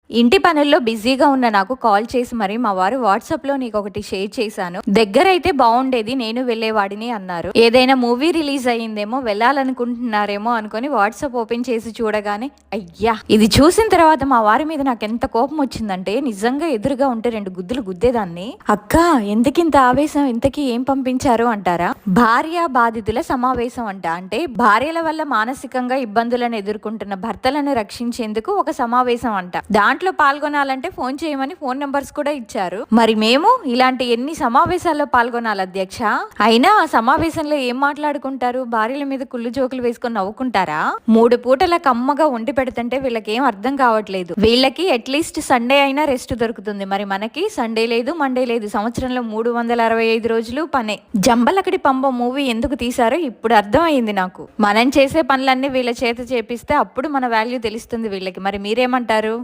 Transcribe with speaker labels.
Speaker 1: ఇంటి పనుల్లో బిజీగా ఉన్న నాకు కాల్ చేసి మరి మా వారు వాట్సాప్ లో నీకు ఒకటి షేర్ చేశాను, దగ్గరైతే బాగుండేది నేను వెళ్ళేవాడిని అన్నారు. ఏదైనా మూవీ రిలీజ్ అయ్యిందేమో వెళ్ళాలనుకుంటున్నారేమో అనుకుని వాట్సాప్ ఓపెన్ చేసి చూడగానే అయ్యా, ఇది చూసిన తర్వాత మా వారి మీద నాకు ఎంత కోపం వచ్చిందంటే నిజంగా ఎదురుగా ఉంటే 2 గుద్దులు గుద్దేదాన్ని. అక్క, ఎందుకింత ఆవేశం, ఇంతకీ ఏం పంపించారు అంటారా? భార్య బాధితుల సమావేశం అంటే భార్యల వల్ల మానసికంగా ఇబ్బందులను ఎదుర్కొంటున్న భర్తలను రక్షించేందుకు ఒక సమావేశం అంట. దాంట్లో పాల్గొనాలంటే ఫోన్ చేయమని ఫోన్ నంబర్స్ కూడా ఇచ్చారు. మరి మేము ఇలాంటి ఎన్ని సమావేశాల్లో పాల్గొనాలి అధ్యక్ష? అయినా ఆ సమావేశంలో ఏం మాట్లాడుకుంటారు? భార్యల మీద కుళ్ళు జోకులు వేసుకొని నవ్వుకుంటారా? 3 పూటల కమ్మగా వండి పెడుతుంటే వీళ్ళకేం అర్థం కావట్లేదు. వీళ్ళకి అట్లీస్ట్ సండే అయినా రెస్ట్ దొరుకుతుంది, మరి మనకి సండే లేదు, మండే లేదు. సంవత్సరంలో 365 రోజులు పనే. జంబలకడి పంబ మూవీ ఎందుకు తీసారో ఇప్పుడు అర్థమైంది నాకు. మనం చేసే పనులన్నీ వీళ్ళ చేత చేపిస్తే అప్పుడు మన వాల్యూ తెలుస్తుంది వీళ్ళకి. మరి మీరేమంటారు?